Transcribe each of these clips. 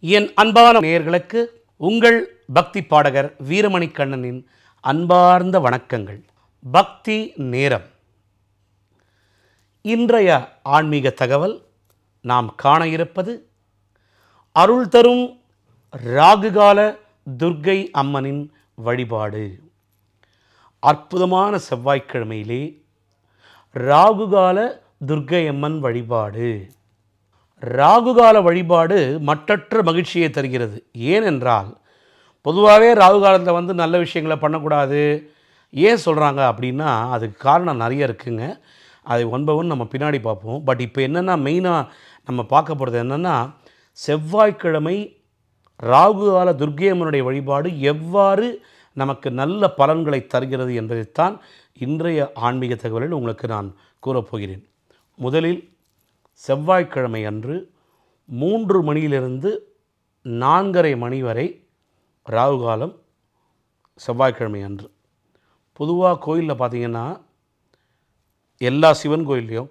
என் அன்பான நேயர்களுக்கு உங்கள் பக்தி பாடகர் வீரமணி கண்ணனின் அன்பார்ந்த வணக்கங்கள். பக்தி நேரம். இன்றைய ஆன்மீக தகவல் நாம் காண இருப்பது அருள் தரும் ராகுகால துர்க்கை அம்மனின் வழிபாடு. அற்புதமான செவ்வாய்க்கிழமையிலே ராகுகால துர்க்கை அம்மன் வழிபாடு. ராகுகால வழிபாடு மற்றற்ற மகிழ்ச்சியை தருகிறது. ஏனென்றால் பொதுவாகவே ராகு காலத்தில் நல்ல விஷயங்களை பண்ணக்கூடாது. ஏன் சொல்கிறாங்க அப்படின்னா அதுக்கு காரணம் நிறைய இருக்குங்க. அதை ஒன் பை ஒன் நம்ம பின்னாடி பார்ப்போம். பட் இப்போ என்னென்னா மெயினாக நம்ம பார்க்க போகிறது என்னென்னா செவ்வாய்க்கிழமை ராகுகால துர்க்கை அம்மனுடைய வழிபாடு எவ்வாறு நமக்கு நல்ல பலன்களை தருகிறது என்பதைத்தான் இன்றைய ஆன்மீக தகவலில் உங்களுக்கு நான் கூறப்போகிறேன். முதலில் செவ்வாய்க்கிழமை அன்று 3 மணியிலிருந்து 4:30 மணி வரை ராகுகாலம். செவ்வாய்க்கிழமை அன்று பொதுவாக கோயிலில் பார்த்திங்கன்னா எல்லா சிவன் கோயில்லையும்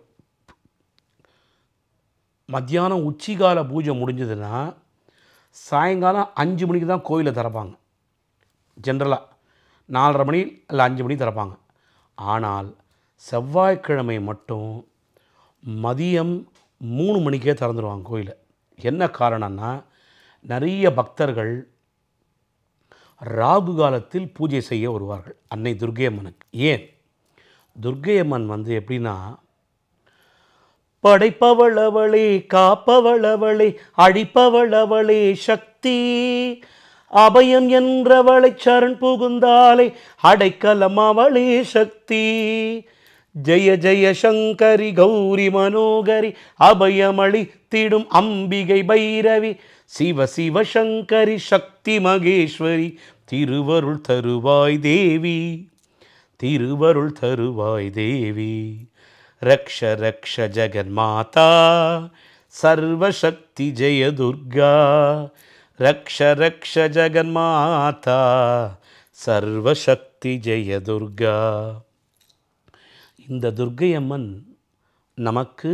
மத்தியானம் உச்சிகால பூஜை முடிஞ்சதுன்னா சாயங்காலம் 5 மணிக்கு தான் கோயிலை திறப்பாங்க. ஜென்ரலாக 4:30 மணி இல்லை 5 மணி திறப்பாங்க. ஆனால் செவ்வாய்க்கிழமை மட்டும் மதியம் 3 மணிக்கே திறந்துடுவாங்க கோயிலை. என்ன காரணம்னா நிறைய பக்தர்கள் ராகு காலத்தில் பூஜை செய்ய வருவார்கள் அன்னை துர்க்கை அம்மனுக்கு. ஏன் துர்க்கை அம்மன் எப்படின்னா படைப்பவளவளே காப்பவளவளே அழிப்பவளவளே சக்தி அபயம் என்றவளை சரண் புகுந்தாலே அடைக்கலம் அவளே சக்தி. ஜெய ஜெய சங்கரி கௌரி மனோகரி அபயமளித்திடும் அம்பிகை பைரவி சிவ சிவ சங்கரி சக்தி மகேஸ்வரி திருவருள் தருவாய் தேவி திருவருள் தருவாய் தேவி. ரக்ஷ ரக்ஷ ஜெகன்மாதா சர்வசக்தி ஜெய துர்கா ரக்ஷ ரக்ஷ ஜெகன்மாதா சர்வசக்தி ஜெய துர்கா. இந்த துர்க்கை அம்மன் நமக்கு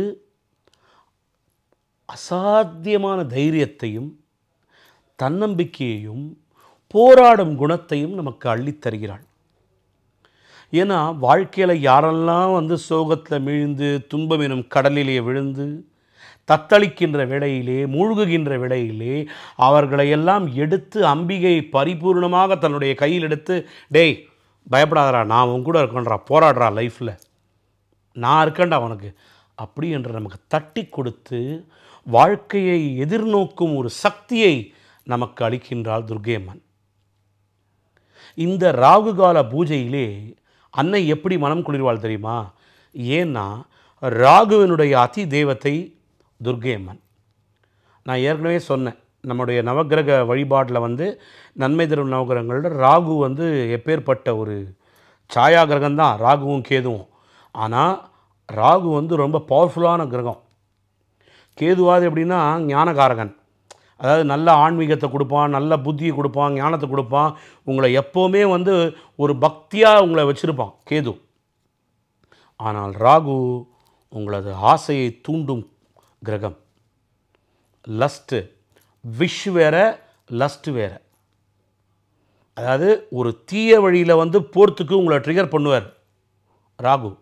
அசாத்தியமான தைரியத்தையும் தன்னம்பிக்கையையும் போராடும் குணத்தையும் நமக்கு அள்ளித்தருகிறாள். ஏன்னா வாழ்க்கையில் யாரெல்லாம் சோகத்தில் மீழ்ந்து துன்பம் எனும் கடலிலே விழுந்து தத்தளிக்கின்ற வேளையிலே மூழ்குகின்ற வேளையிலே அவர்களையெல்லாம் எடுத்து அம்பிகை பரிபூர்ணமாக தன்னுடைய கையில் எடுத்து டேய் பயப்படாதரா, நான் உன் கூட இருக்கேன்றா, போராடுறா, லைஃப்பில் நான் இருக்கேன்டா அவனுக்கு அப்படி என்று நமக்கு தட்டி கொடுத்து வாழ்க்கையை எதிர்நோக்கும் ஒரு சக்தியை நமக்கு அளிக்கின்றாள் துர்க்கை அம்மன். இந்த ராகுகால பூஜையிலே அன்னை எப்படி மனம் குளிர்வாள் தெரியுமா? ஏன்னா ராகுவினுடைய அதி தேவத்தை துர்க்கை அம்மன். நான் ஏற்கனவே சொன்னேன், நம்முடைய நவக்கிரக வழிபாட்டில் நன்மை தரும் நவகிரகங்களோட ராகு எப்பேற்பட்ட ஒரு சாயா கிரகம்தான் ராகுவும் கேதுவும். ஆனால் ராகு ரொம்ப பவர்ஃபுல்லான கிரகம். கேதுவாது எப்படின்னா ஞானகாரகன், அதாவது நல்ல ஆன்மீகத்தை கொடுப்பான், நல்ல புத்தியை கொடுப்பான், ஞானத்தை கொடுப்பான், உங்களை எப்போவுமே ஒரு பக்தியாக உங்களை வச்சுருப்பான் கேது. ஆனால் ராகு உங்களது ஆசையை தூண்டும் கிரகம். லஸ்ட்டு விஷ் வேறு லஸ்ட்டு வேறு. அதாவது ஒரு தீய வழியில் போகிறதுக்கு உங்களை ட்ரிகர் பண்ணுவார் ராகு.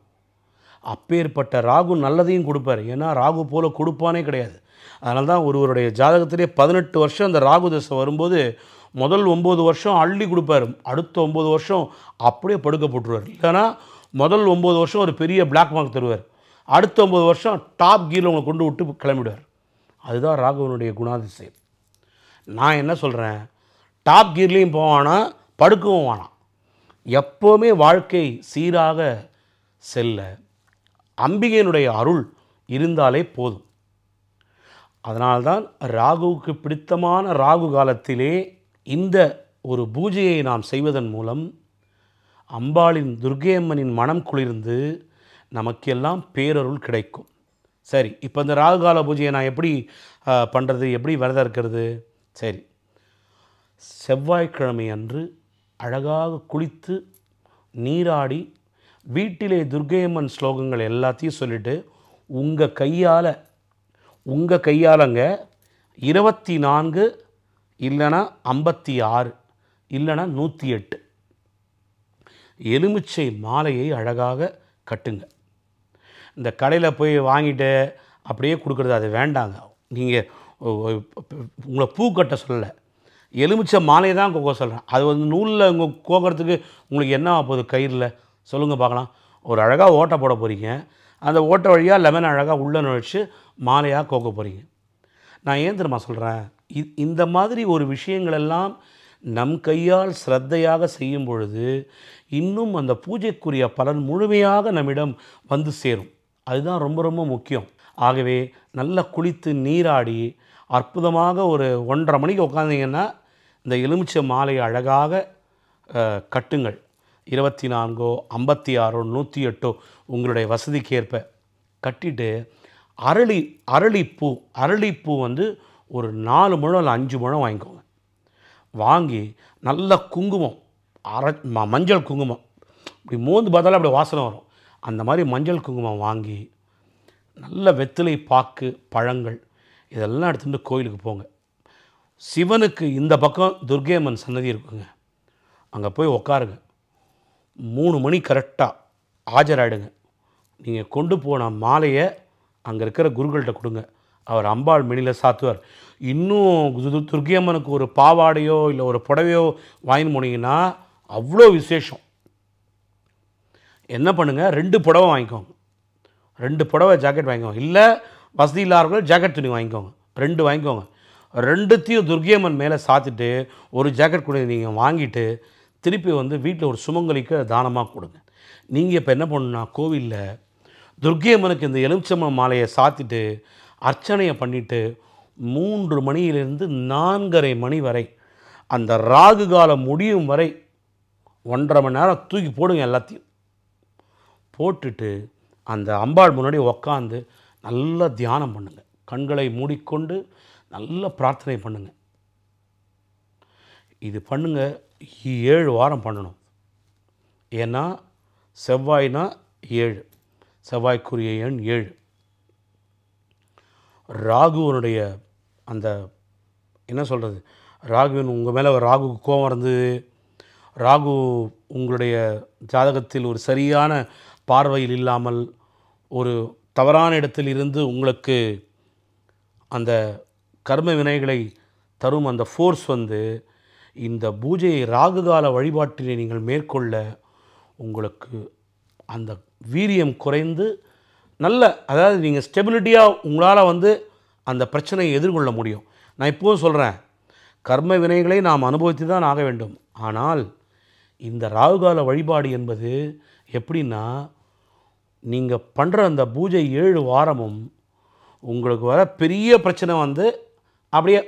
அப்பேற்பட்ட ராகு நல்லதையும் கொடுப்பார். ஏன்னா ராகு போல் கொடுப்பானே கிடையாது. அதனால தான் ஒருவருடைய ஜாதகத்திலே 18 வருஷம் அந்த ராகு தசை வரும்போது முதல் 9 வருஷம் அள்ளி கொடுப்பார், அடுத்த 9 வருஷம் அப்படியே படுக்க போட்டுருவார். இல்லைனா முதல் 9 வருஷம் ஒரு பெரிய பிளாக் மார்க் தருவார், அடுத்த 9 வருஷம் டாப் கீரில் உங்களை கொண்டு விட்டு கிளம்பிடுவார். அதுதான் ராகுவனுடைய குணாதிசயம். நான் என்ன சொல்கிறேன், டாப் கீர்லேயும் போவானா படுக்கவும் வேணாம். எப்போவுமே வாழ்க்கை சீராக செல்ல அம்பிகையினுடைய அருள் இருந்தாலே போதும். அதனால்தான் ராகுவுக்கு பிடித்தமான ராகு காலத்திலே இந்த ஒரு பூஜையை நாம் செய்வதன் மூலம் அம்பாளின் துர்க்கை அம்மனின் மனம் குளிர்ந்து நமக்கெல்லாம் பேரருள் கிடைக்கும். சரி, இப்போ இந்த ராகு கால பூஜையை நான் எப்படி பண்ணுறது, எப்படி விரதம் இருக்கிறது? சரி, செவ்வாய்க்கிழமை அன்று அழகாக குளித்து நீராடி வீட்டிலே துர்க்கை அம்மன் ஸ்லோகங்கள் எல்லாத்தையும் சொல்லிவிட்டு உங்கள் கையாலங்க 24 இல்லைன்னா 56, இல்லைன்னா 108 எலுமிச்சை மாலையை அழகாக கட்டுங்க. இந்த கடையில் போய் வாங்கிட்டு அப்படியே கொடுக்குறது அது வேண்டாங்க. நீங்கள் உங்களை பூ கட்ட சொல்லலை, எலுமிச்சை மாலையை தான் கோக்க சொல்கிறேன். அது வந்து நூலில் உங்கள் கோக்கிறதுக்கு உங்களுக்கு என்ன ஆகப்போகுது கயிறில் சொல்லுங்கள் பார்க்கலாம். ஒரு அழகாக ஓட்டை போட போகிறீங்க, அந்த ஓட்டை வழியாக லெமன் அழகாக உள்ளே நுழைச்சி மாலையாக கோக்க போகிறீங்க. நான் ஏன் தெரியுமா சொல்கிறேன், இந்த மாதிரி ஒரு விஷயங்களெல்லாம் நம் கையால் ஸ்ரத்தையாக செய்யும் பொழுது இன்னும் அந்த பூஜைக்குரிய பலன் முழுமையாக நம்மிடம் வந்து சேரும். அதுதான் ரொம்ப ரொம்ப முக்கியம். ஆகவே நல்லா குளித்து நீராடி அற்புதமாக ஒரு 1:30 மணிக்கு உட்காந்திங்கன்னா இந்த எலுமிச்சை மாலையை அழகாக கட்டுங்கள். 24, 56, 108 உங்களுடைய வசதிக்கு ஏற்ப கட்டிட்டு அரளிப்பூ வந்து ஒரு 4 முழம் இல்லை 5 முழம் வாங்கிக்கோங்க. வாங்கி நல்ல குங்குமம், மஞ்சள் குங்குமம், இப்படி மோந்து பார்த்தாலும் அப்படி வாசனை வரும். அந்த மாதிரி மஞ்சள் குங்குமம் வாங்கி நல்ல வெற்றிலை பாக்கு பழங்கள் இதெல்லாம் எடுத்துகிட்டு கோயிலுக்கு போங்க. சிவனுக்கு இந்த பக்கம் துர்க்கை அம்மன் சன்னதி இருக்குங்க, அங்கே போய் உக்காருங்க. 3 மணி கரெக்டாக ஆஜராகிடுங்க. நீங்கள் கொண்டு போன மாலையை அங்கே இருக்கிற குருக்கள்கிட்ட கொடுங்க. அவர் அம்பாள் மணியில் சாத்துவார். இன்னும் துர்க்கை அம்மனுக்கு ஒரு பாவாடையோ இல்லை ஒரு புடவையோ வாங்கி போனீங்கன்னா அவ்வளோ விசேஷம். என்ன பண்ணுங்கள், 2 புடவை வாங்கிக்கோங்க, 2 புடவை ஜாக்கெட் வாங்கிக்கோங்க. இல்லை வசதி இல்லாதவர்கள் ஜாக்கெட் துணி வாங்கிக்கோங்க, 2 வாங்கிக்கோங்க. 2த்தையும் துர்க்கை அம்மன் மேலே சாத்திட்டு ஒரு ஜாக்கெட் கூட நீங்கள் வாங்கிட்டு திருப்பி வந்து வீட்டில் ஒரு சுமங்கலிக்கு தானமாக கொடுங்க. நீங்கள் இப்போ என்ன பண்ணணுன்னா, கோவிலில் துர்க்கை அம்மனுக்கு இந்த எலுமிச்சம்பழம் மாலையை சாத்திட்டு அர்ச்சனையை பண்ணிவிட்டு 3 மணியிலிருந்து 4:30 மணி வரை அந்த ராகு காலம் முடியும் வரை 1:30 மணி நேரம் தூக்கி போடுங்க. எல்லாத்தையும் போட்டுட்டு அந்த அம்பாள் முன்னாடி உக்காந்து நல்லா தியானம் பண்ணுங்கள். கண்களை மூடிக்கொண்டு நல்ல பிரார்த்தனை பண்ணுங்கள். இது பண்ணுங்கள், 7 வாரம் பண்ணணும். ஏன்னா செவ்வாய்னா 7, செவ்வாய்க்குரிய எண் 7. ராகுவனுடைய அந்த என்ன சொல்கிறது, ராகுவின் உங்கள் மேலே ராகுக்கு கோபம் இருந்தது, ராகு உங்களுடைய ஜாதகத்தில் ஒரு சரியான பார்வையில் இல்லாமல் ஒரு தவறான இடத்தில் இருந்து உங்களுக்கு அந்த கர்ம வினைகளை தரும் அந்த ஃபோர்ஸ் வந்து இந்த பூஜையை ராகுகால வழிபாட்டினை நீங்கள் மேற்கொள்ள உங்களுக்கு அந்த வீரியம் குறைந்து நல்ல, அதாவது நீங்கள் ஸ்டெபிலிட்டியாக உங்களால் வந்து அந்த பிரச்சனையை எதிர்கொள்ள முடியும். நான் இப்போவும் சொல்கிறேன், கர்ம வினைகளை நாம் அனுபவித்து தான் ஆக வேண்டும். ஆனால் இந்த ராகுகால வழிபாடு என்பது எப்படின்னா, நீங்கள் பண்ணுற அந்த பூஜை 7 வாரமும் உங்களுக்கு வர பெரிய பிரச்சனை வந்து அப்படியே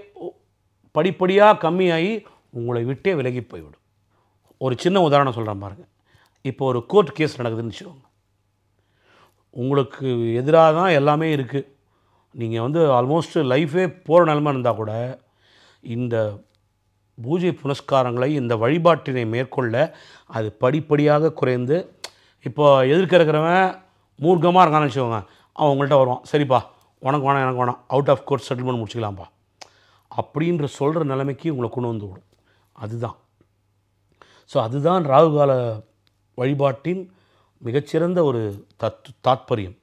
படிப்படியாக கம்மியாகி உங்களை விட்டே விலகி போய்விடும். ஒரு சின்ன உதாரணம் சொல்கிறேன் பாருங்கள். இப்போ ஒரு கோர்ட் கேஸ் நடக்குதுன்னு வச்சுக்கோங்க. உங்களுக்கு எதிராக தான் எல்லாமே இருக்குது, நீங்கள் வந்து ஆல்மோஸ்ட் லைஃபே போகிற நிலமை இருந்தால் கூட இந்த பூஜை புனஸ்காரங்களை, இந்த வழிபாட்டினை மேற்கொள்ள அது படிப்படியாக குறைந்து, இப்போ எதிர்க்க இருக்கிறவன் மூர்க்கமாக இருக்கான்னு வச்சுக்கோங்க, அவன் உங்கள்கிட்ட வருவான், சரிப்பா உனக்கு வேணாம் எனக்கு வேணாம், அவுட் ஆஃப் கோர்ட் செட்டில்மெண்ட் முடிச்சிக்கலாம்ப்பா அப்படின்ற சொல்கிற நிலைமைக்கு உங்களை கொண்டு வந்து விடும். அதுதான். ஸோ அதுதான் ராகுகால வழிபாட்டின் மிகச்சிறந்த ஒரு தாத்பரியம்.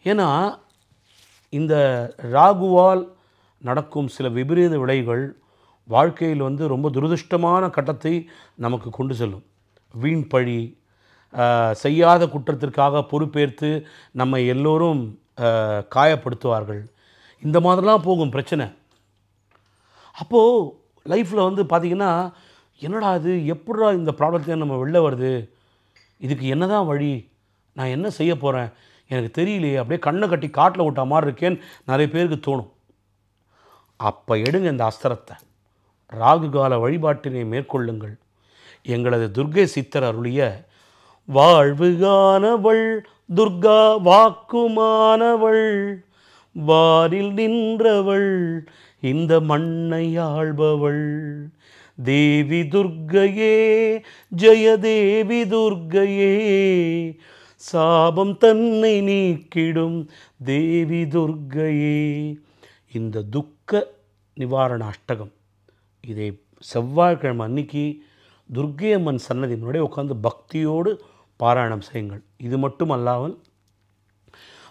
ஏன்னா இந்த ராகுவால் நடக்கும் சில விபரீத விளைவுகள் வாழ்க்கையில் வந்து ரொம்ப துரதிருஷ்டமான கட்டத்தை நமக்கு கொண்டு செல்லும். வீண் பழி, செய்யாத குற்றத்திற்காக பொறுப்பேற்று நம்ம எல்லோரும் காயப்படுத்துவார்கள், இந்த மாதிரிலாம் போகும் பிரச்சனை. அப்போது லைஃப்பில் வந்து பார்த்திங்கன்னா, என்னடா இது, எப்படா இந்த ப்ராப்ளத்தை நம்ம வெளில வருது, இதுக்கு என்ன தான் வழி, நான் என்ன செய்ய போகிறேன் எனக்கு தெரியலையே, அப்படியே கண்ணை கட்டி காட்டில் விட்ட மாதிரி இருக்கேன்னு நிறைய பேருக்கு தோணும். அப்போ எடுங்க இந்த அஸ்திரத்தை, ராகுகால வழிபாட்டினை மேற்கொள்ளுங்கள். எங்களது துர்க்கை சித்தர் அருளிய வாழ்வுகானவள் துர்கா வாக்குமானவள், வாரில் நின்றவள் இந்த மண்ணை ஆள்பவள், தேவி துர்க்கையே ஜெயதேவி துர்க்கையே, சாபம் தன்னை நீக்கிடும் தேவி துர்க்கையே. இந்த துக்க நிவாரண அஷ்டகம். இதை செவ்வாய்க்கிழமை அன்னைக்கு துர்க்கை அம்மன் சன்னதி முன்னாடி உட்காந்து பக்தியோடு பாராயணம் செய்யுங்கள். இது மட்டும் அல்லாமல்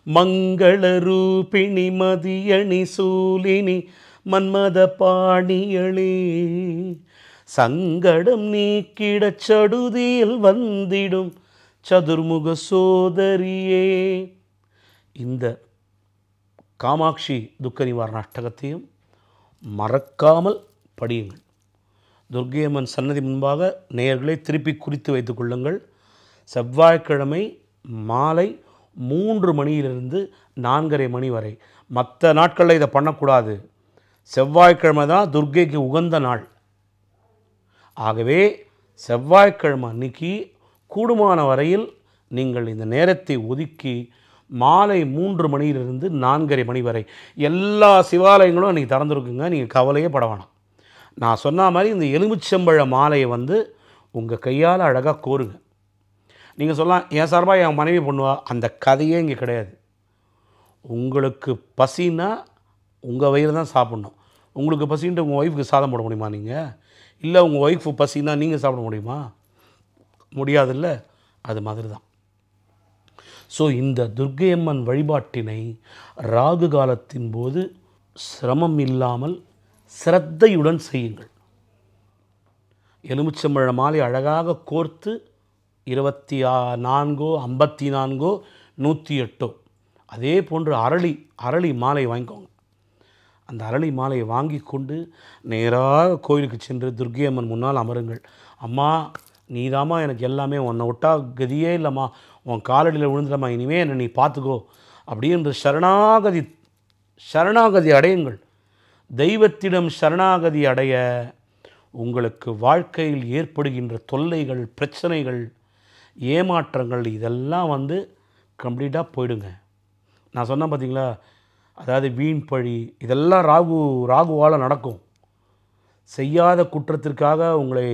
மங்கள ரூபிணி மதியணி சூலினி மன்மத பாணியளே சங்கடம் நீக்கிடச் சடுதியில் வந்திடும் சதுர்முக சோதரியே. இந்த காமாட்சி துக்க நிவாரண அஷ்டகத்தையும் மறக்காமல் படியுங்கள். துர்க்கை அம்மன் சன்னதி முன்பாக நேயர்களை திருப்பி குறித்து வைத்துக் கொள்ளுங்கள். செவ்வாய்க்கிழமை மாலை 3 மணியிலிருந்து 4:30 மணி வரை. மற்ற நாட்களில் இதை பண்ணக்கூடாது. செவ்வாய்க்கிழமை தான் துர்க்கைக்கு உகந்த நாள். ஆகவே செவ்வாய்க்கிழமை அன்னைக்கு கூடுமான வரையில் நீங்கள் இந்த நேரத்தை ஒதுக்கி மாலை 3 மணியிலிருந்து 4:30 மணி வரை எல்லா சிவாலயங்களும் அன்றைக்கி திறந்துருக்குங்க. நீங்கள் கவலையே பட வேணாம். நான் சொன்ன மாதிரி இந்த எலுமிச்சம்பழ மாலையை உங்கள் கையால் அழகாக கோருங்க. நீங்கள் சொல்லலாம், என் சார்பாக என் மனைவி பண்ணுவா. அந்த கதையே இங்கே கிடையாது. உங்களுக்கு பசின்னா உங்கள் வயிறு தான் சாப்பிட்ணும். உங்களுக்கு பசின்ட்டு உங்கள் ஒய்ஃபுக்கு சாதம் போட முடியுமா நீங்கள்? இல்லை உங்கள் ஒய்ஃபு பசின்னா நீங்கள் சாப்பிட முடியுமா? முடியாதுல்ல. அது மாதிரி தான். ஸோ இந்த துர்க்கை அம்மன் வழிபாட்டினை ராகு காலத்தின் போது சிரமம் இல்லாமல் சிரத்தையுடன் செய்யுங்கள். எலுமிச்சம்பழ மாலை அழகாக கோர்த்து 24 54 108 அதே போன்று அரளி மாலை வாங்கிக்கோங்க. அந்த அரளி மாலையை வாங்கி கொண்டு நேராக கோயிலுக்கு சென்று துர்க்கை அம்மன் முன்னால் அமருங்கள். அம்மா, நீதாம்மா எனக்கு எல்லாமே, உன்னை விட்டா கதியே இல்லைம்மா, உன் காலடியில் விழுந்துடம்மா, இனிமே என்னை நீ பார்த்துக்கோ அப்படின்ற சரணாகதி அடையுங்கள். தெய்வத்திடம் சரணாகதி அடைய உங்களுக்கு வாழ்க்கையில் ஏற்படுகின்ற தொல்லைகள், பிரச்சனைகள், ஏமாற்றங்கள் இதெல்லாம் கம்ப்ளீட்டாக போயிடுங்க. நான் சொன்னேன் பார்த்தீங்களா, அதாவது வீண் பழி இதெல்லாம் ராகுவால் நடக்கும். செய்யாத குற்றத்திற்காக உங்களை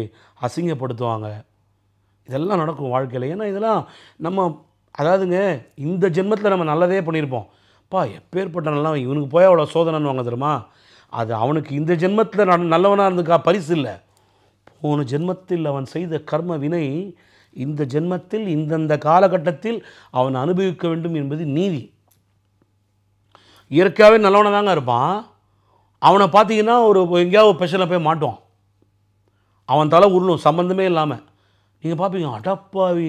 அசிங்கப்படுத்துவாங்க. இதெல்லாம் நடக்கும் வாழ்க்கையில். ஏன்னா இதெல்லாம் நம்ம அதாவதுங்க இந்த ஜென்மத்தில் நம்ம நல்லதே பண்ணியிருப்போம். எப்பேற்பட்ட நல்லா இவனுக்கு போய் அவ்வளோ சோதனைன்னு வாங்க தெரியுமா? அது அவனுக்கு இந்த ஜென்மத்தில் நல்லவனாக இருந்துக்கா பரிசு இல்லை. போன ஜென்மத்தில் அவன் செய்த கர்ம வினை இந்த ஜென்மத்தில் இந்தந்த காலகட்டத்தில் அவன் அனுபவிக்க வேண்டும் என்பது நீதி. இயற்கையாகவே நல்லவனாக தாங்க இருப்பான். அவனை பார்த்தீங்கன்னா எங்கேயாவது ஸ்பெஷலாக போய் மாட்டுவான். அவன் தலை உருளும் சம்பந்தமே இல்லாமல். நீங்கள் பார்ப்பீங்க, அடப்பாவி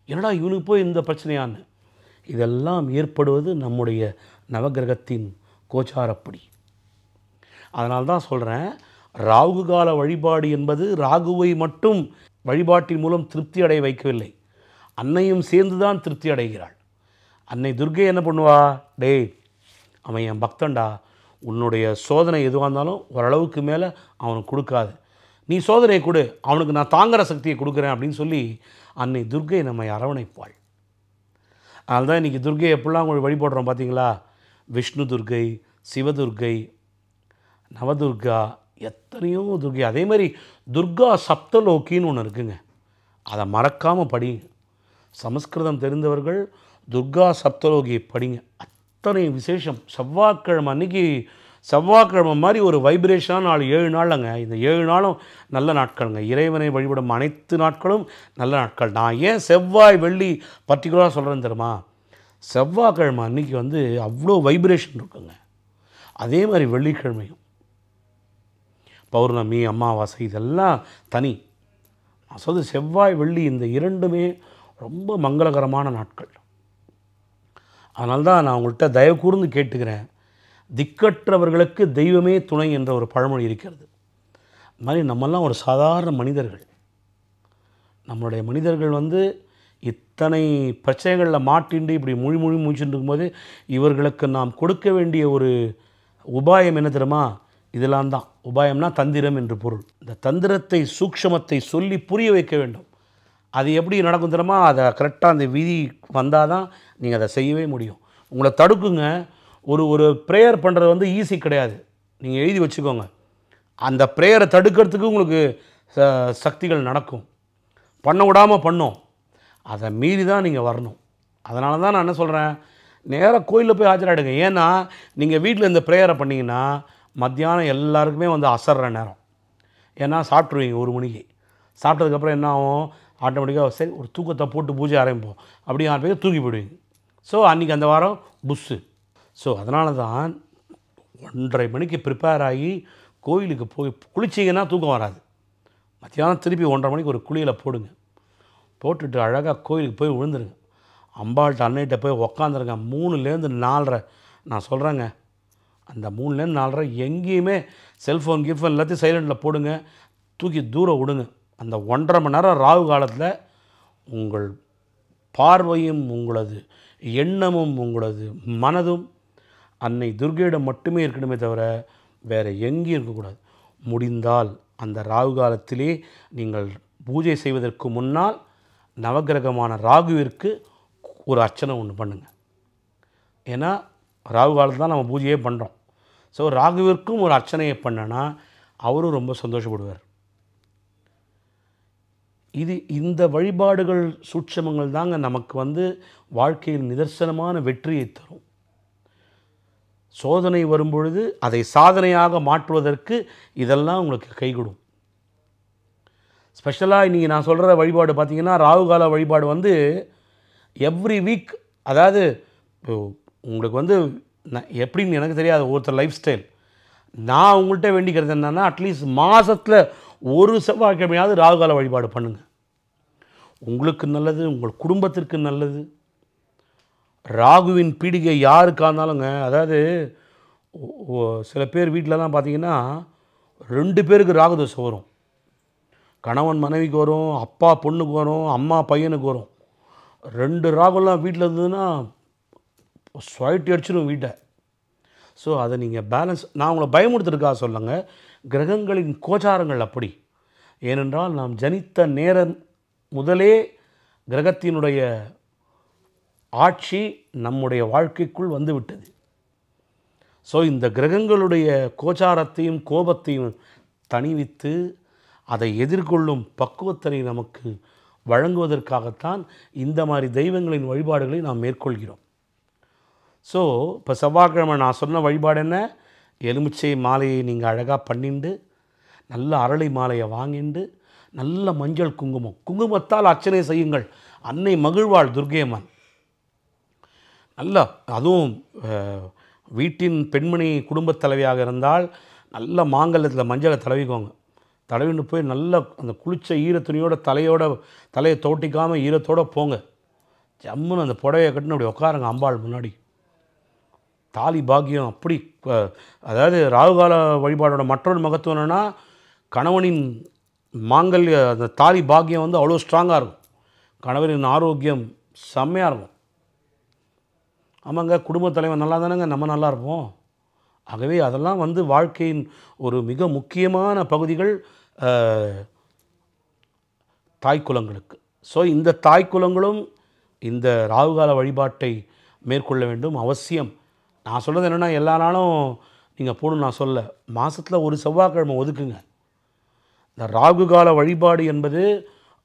என்னடா இவனுக்கு போய் இந்த பிரச்சனையான்னு. இதெல்லாம் ஏற்படுவது நம்முடைய நவகிரகத்தின் கோச்சாரப்படி. அதனால்தான் சொல்கிறேன், ராகு கால வழிபாடு என்பது ராகுவை மட்டும் வழிபாட்டின் மூலம் திருப்தி அடைய வைக்கவில்லை, அன்னையும் சேர்ந்து தான் திருப்தி அடைகிறாள். அன்னை துர்க்கை என்ன பண்ணுவா? டேய், அவன் என் பக்தன்டா, உன்னுடைய சோதனை எதுவாக இருந்தாலும் ஓரளவுக்கு மேலே அவனுக்கு கொடுக்காது, நீ சோதனையை கொடு, அவனுக்கு நான் தாங்குகிற சக்தியை கொடுக்குறேன் அப்படின்னு சொல்லி அன்னை துர்க்கை நம்மை அரவணைப்பாள். அதனால தான் இன்றைக்கி துர்க்கை எப்படிலாம் உங்களுக்கு வழிபடுறோம் பார்த்தீங்களா? விஷ்ணு துர்க்கை, சிவதுர்க்கை, நவதுர்கா, எத்தனையோ துர்க்கை. அதே மாதிரி துர்கா சப்தலோக்கின்னு ஒன்று இருக்குங்க. அதை மறக்காமல் படிங்க. சமஸ்கிருதம் தெரிந்தவர்கள் துர்கா சப்தலோகியை படிங்க. அத்தனை விசேஷம். செவ்வாய்க்கிழமை அன்றைக்கி, செவ்வாய்க்கிழமை மாதிரி ஒரு வைப்ரேஷனான நாள் 7 நாளுங்க. இந்த 7 நாளும் நல்ல நாட்களுங்க. இறைவனை வழிபடும் அனைத்து நாட்களும் நல்ல நாட்கள். நான் ஏன் செவ்வாய் வெள்ளி பர்டிகுலராக சொல்கிறேன்னு தெரியுமா? செவ்வாய்க்கிழமை அன்றைக்கி அவ்வளோ வைப்ரேஷன் இருக்குங்க. அதே மாதிரி வெள்ளிக்கிழமையும் பௌர்ணமி, அமாவாசை இதெல்லாம் தனி. நான் சொல்வது செவ்வாய் வெள்ளி இந்த 2மே ரொம்ப மங்களகரமான நாட்கள். அதனால்தான் நான் உங்கள்கிட்ட தயவு கூர்ந்து கேட்டுக்கிறேன், திக்கற்றவர்களுக்கு தெய்வமே துணை என்ற ஒரு பழமொழி இருக்கிறது. அது மாதிரி நம்மெல்லாம் ஒரு சாதாரண மனிதர்கள். நம்மளுடைய மனிதர்கள் இத்தனை பிரச்சனைகளில் மாட்டின்று இப்படி முழிச்சுட்டு இருக்கும்போது இவர்களுக்கு நாம் கொடுக்க வேண்டிய ஒரு உபாயம் என்ன தெரியுமா? இதெல்லாம் தான். உபாயம்னா தந்திரம் என்று பொருள். இந்த தந்திரத்தை, சூக்ஷமத்தை சொல்லி புரிய வைக்க வேண்டும். அது எப்படி நடக்கும் தெரியுமா? அதை கரெக்டாக அந்த விதி வந்தால் தான் நீங்கள் அதை செய்யவே முடியும். உங்களை தடுக்குங்க. ஒரு ப்ரேயர் பண்ணுறது ஈஸி கிடையாது. நீங்கள் எழுதி வச்சுக்கோங்க. அந்த ப்ரேயரை தடுக்கிறதுக்கு உங்களுக்கு சக்திகள் நடக்கும். பண்ண விடாமல் பண்ணும். அதை மீறி தான் நீங்கள் வரணும். அதனால தான் நான் என்ன சொல்கிறேன், நேராக கோயிலில் போய் ஆஜராகிடுங்க. ஏன்னா நீங்கள் வீட்டில் இந்த ப்ரேயரை பண்ணிங்கன்னா மத்தியானம் எல்லாருக்குமே வந்து அசர்ற நேரம். ஏன்னா சாப்பிட்ருவீங்க 1 மணிக்கு. சாப்பிட்டதுக்கப்புறம் என்ன ஆகும், ஆட்டோமேட்டிக்காக சரி ஒரு தூக்கத்தை போட்டு பூஜை ஆரம்பிப்போம் அப்படி ஆரம்பிக்க தூக்கி போயிடுவீங்க. ஸோ அன்றைக்கி அந்த வாரம் புஸ்ஸு. ஸோ அதனால தான் 1:30 மணிக்கு ப்ரிப்பேர் ஆகி கோயிலுக்கு போய் குளிச்சிங்கன்னா தூக்கம் வராது. மத்தியானம் திருப்பி 1:30 மணிக்கு ஒரு குளியலை போடுங்க. போட்டுட்டு அழகாக கோயிலுக்கு போய் விழுந்துருங்க. அம்பாள்கிட்ட அன்னைகிட்ட போய் உக்காந்துருங்க. 3லேருந்து 4:30 நான் சொல்கிறேங்க. அந்த 3லேருந்து 4:30 எங்கேயுமே செல்ஃபோன் கிஃபோன் எல்லாத்தையும் சைலண்டில் போடுங்க, தூக்கி தூரம் விடுங்க. அந்த 1:30 மணி நேரம் ராகு காலத்தில் உங்கள் பார்வையும் உங்களது எண்ணமும் உங்களது மனதும் அன்னை துர்க்கையிடம் மட்டுமே இருக்கணுமே தவிர வேறு எங்கேயும் இருக்கக்கூடாது. முடிந்தால் அந்த ராகு காலத்திலே நீங்கள் பூஜை செய்வதற்கு முன்னால் நவகிரகமான ராகுவிற்கு ஒரு அர்ச்சனை ஒன்று பண்ணுங்கள். ஏன்னா ராகு காலத்தில் தான் நம்ம பூஜையே பண்ணுறோம். ஸோ ராகுவிற்கும் ஒரு அர்ச்சனையை பண்ணனா அவரும் ரொம்ப சந்தோஷப்படுவார். இந்த வழிபாடுகள் சூட்சமங்கள் தாங்க நமக்கு வந்து வாழ்க்கையில் நிதர்சனமான வெற்றியை தரும். சோதனை வரும்பொழுது அதை சாதனையாக மாற்றுவதற்கு இதெல்லாம் உங்களுக்கு கைகூடும். ஸ்பெஷலாக இன்றைக்கி நான் சொல்கிற வழிபாடு பார்த்திங்கன்னா ராகுகால வழிபாடு வந்து எவ்ரி வீக், அதாவது உங்களுக்கு வந்து எப்படின்னு எனக்கு தெரியாது, ஒருத்தர் லைஃப் ஸ்டைல். நான் உங்கள்கிட்ட வேண்டிக்கிறது என்னென்னா அட்லீஸ்ட் மாதத்தில் ஒரு செவ்வாய்க்கிழமையாவது ராகுகால வழிபாடு பண்ணுங்கள். உங்களுக்கு நல்லது, உங்கள் குடும்பத்திற்கு நல்லது. ராகுவின் பீடிகை யாருக்காக இருந்தாலுங்க, அதாவது சில பேர் வீட்டிலலாம் பார்த்திங்கன்னா 2 பேருக்கு ராகு தோசை வரும். கணவன் மனைவிக்கு வரும், அப்பா பொண்ணுக்கு வரும், அம்மா பையனுக்கு வரும். 2 ராகுலாம் வீட்டில் இருந்ததுன்னா ஸ்வைட்டி அடிச்சிடும் வீட்டை. ஸோ அதை நீங்கள் பேலன்ஸ், நான் உங்களை பயமுறுத்துறதுக்காக சொல்லுங்க. கிரகங்களின் கோச்சாரங்கள் அப்படி. ஏனென்றால் நாம் ஜனித்த நேரம் முதலே கிரகத்தினுடைய ஆட்சி நம்முடைய வாழ்க்கைக்குள் வந்து விட்டது. ஸோ இந்த கிரகங்களுடைய கோச்சாரத்தையும் கோபத்தையும் தணிவித்து அதை எதிர்கொள்ளும் பக்குவத்தனை நமக்கு வழங்குவதற்காகத்தான் இந்த மாதிரி தெய்வங்களின் வழிபாடுகளை நாம் மேற்கொள்கிறோம். ஸோ இப்போ செவ்வாய்க்கிழமை நான் சொன்ன வழிபாடு என்ன, எலுமிச்சை மாலையை நீங்கள் அழகாக பண்ணிண்டு, நல்ல அரளி மாலையை வாங்கிண்டு, நல்ல மஞ்சள் குங்குமத்தால் அர்ச்சனை செய்யுங்கள். அன்னை மகிழ்வாள் துர்க்கையம்மன். நல்லா, அதுவும் வீட்டின் பெண்மணி குடும்பத் தலைவியாக இருந்தால் நல்ல மாங்கல்யத்தில் மஞ்சளை தடவிக்கோங்க. தடவின்னு போய் நல்லா அந்த குளிச்ச ஈரத்துணியோட தலையை தோட்டிக்காமல் ஈரத்தோடு போங்க. ஜம்முன்னு அந்த புடவையை கட்டுன்னு அப்படி உட்காருங்க அம்பாள் முன்னாடி. தாலி பாக்கியம் அப்படி. அதாவது ராகுகால வழிபாடோட மற்றொரு மகத்துவம் என்னென்னா, கணவனின் மாங்கல்ய அந்த தாலி பாக்கியம் வந்து அவ்வளோ ஸ்ட்ராங்காக இருக்கும். கணவனின் ஆரோக்கியம் செம்மையாக இருக்கும். ஆமாங்க, குடும்பத் தலைவன் நல்லா தானேங்க நம்ம நல்லா இருப்போம். ஆகவே அதெல்லாம் வந்து வாழ்க்கையின் ஒரு மிக முக்கியமான பகுதிகள் தாய்க்குலங்களுக்கு. ஸோ இந்த தாய்க்குலங்களும் இந்த ராகுகால வழிபாட்டை மேற்கொள்ள வேண்டும் அவசியம். நான் சொல்கிறது என்னென்னா, எல்லா நாளும் நீங்கள் போகணுன்னு நான் சொல்ல, மாதத்தில் ஒரு செவ்வாய்க்கிழமை ஒதுக்குங்க. இந்த ராகுகால வழிபாடு என்பது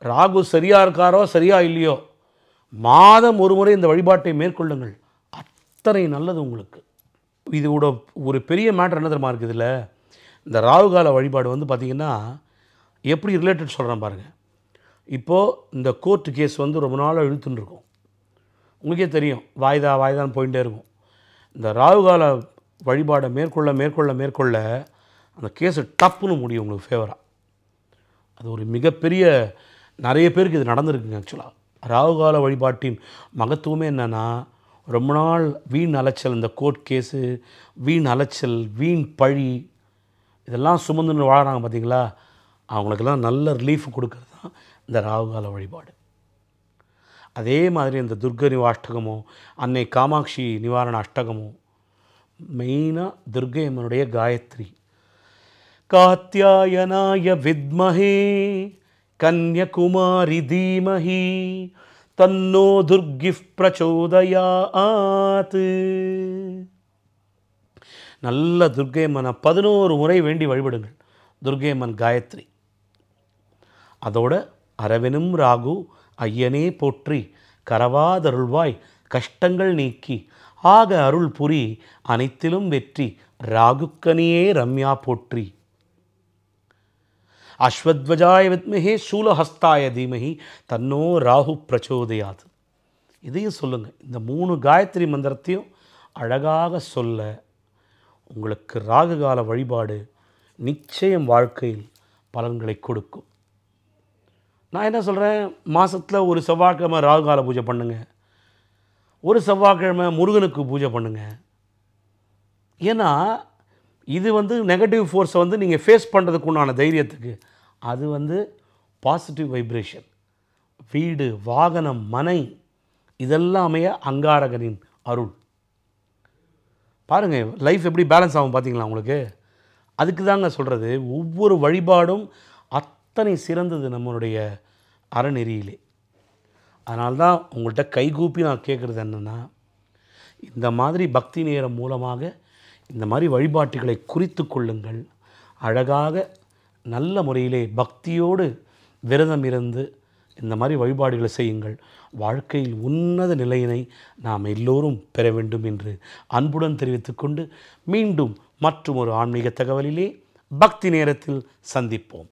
ராகு சரியாக இருக்காரோ சரியாக இல்லையோ, மாதம் ஒரு முறை இந்த வழிபாட்டை மேற்கொள்ளுங்கள். அத்தனை நல்லது உங்களுக்கு. இதோட ஒரு பெரிய மேட்டர் என்ன தெரியுமா இருக்குது இதில், இந்த ராகுகால வழிபாடு வந்து பார்த்திங்கன்னா எப்படி ரிலேட்டட் சொல்கிறேன் பாருங்கள். இப்போது இந்த கோர்ட்டு கேஸ் வந்து ரொம்ப நாளாக இழுத்துன்னு இருக்கும். உங்களுக்கே தெரியும், வாய்தான்னு போயிட்டே இருக்கும். இந்த ராகுகால வழிபாடை மேற்கொள்ள அந்த கேஸு டப்புன்னு முடியும் உங்களுக்கு ஃபேவராக. அது ஒரு மிகப்பெரிய, நிறைய பேருக்கு இது நடந்திருக்குங்க. ஆக்சுவலாக ராகுகால வழிபாட்டின் மகத்துவமே என்னென்னா, ரொம்ப நாள் வீண் அலைச்சல், இந்த கோர்ட் கேஸு, வீண் அலைச்சல், வீண் பழி, இதெல்லாம் சுமந்துன்னு வாழறாங்க பார்த்தீங்களா, அவங்களுக்கெல்லாம் நல்ல ரிலீஃப் கொடுக்கறது தான் இந்த ராகுகால வழிபாடு. அதே மாதிரி இந்த துர்க நிவாஷ்டகமோ, அன்னை காமாட்சி நிவாரண அஷ்டகமோ, மெயினாக துர்க்கை அம்மனுடைய காயத்ரி. காத்யாயனாய வித்மஹே கன்யகுமாரி தீமஹி தன்னோ துர்கிஃப் பிரச்சோதயாத். நல்ல துர்க்கை அம்மனை 11 முறை வேண்டி வழிபடுங்கள். துர்க்கை அம்மன் காயத்ரி. அதோட அரவெனும் ராகு ஐயனே போற்றி கரவாதருள்வாய் கஷ்டங்கள் நீக்கி ஆக அருள் புரி அனைத்திலும் வெற்றி ராகுக்கனியே ரம்யா போற்றி. அஸ்வத்வஜாய வித்மஹே சூலஹஸ்தாய தீமஹி தன்னோ ராகு பிரச்சோதயாது. இதையும் சொல்லுங்கள். இந்த 3 காயத்ரி மந்திரத்தையும் அழகாக சொல்ல உங்களுக்கு ராகுகால வழிபாடு நிச்சயம் வாழ்க்கையில் பலன்களை கொடுக்கும். நான் என்ன சொல்கிறேன், மாதத்தில் ஒரு செவ்வாய்க்கிழமை ராகுகால பூஜை பண்ணுங்கள், ஒரு செவ்வாய்க்கிழமை முருகனுக்கு பூஜை பண்ணுங்கள். ஏன்னா இது நெகட்டிவ் ஃபோர்ஸை நீங்கள் ஃபேஸ் பண்ணுறதுக்கு உண்டான தைரியத்துக்கு அது பாசிட்டிவ் வைப்ரேஷன். வீடு, வாகனம், மனை இதெல்லாமே அங்காரகனின் அருள். பாருங்கள் லைஃப் எப்படி பேலன்ஸ் ஆகும் பார்த்தீங்களா உங்களுக்கு. அதுக்கு தாங்க சொல்கிறது, ஒவ்வொரு வழிபாடும் அத்தனை சிறந்தது நம்மளுடைய அறநெறியிலே. அதனால்தான் உங்கள்கிட்ட கைகூப்பி நான் கேட்குறது என்னென்னா, இந்த மாதிரி பக்தி நேரம் மூலமாக இந்த மாதிரி வழிபாட்டுகளை குறித்து கொள்ளுங்கள். அழகாக நல்ல முறையிலே பக்தியோடு விரதம் இருந்து இந்த மாதிரி வழிபாடுகளை செய்யுங்கள். வாழ்க்கையில் உன்னத நிலையினை நாம் எல்லோரும் பெற வேண்டும் என்று அன்புடன் தெரிவித்துக்கொண்டு மீண்டும் மற்றும் ஒரு ஆன்மீக தகவலிலே பக்தி நேரத்தில் சந்திப்போம்.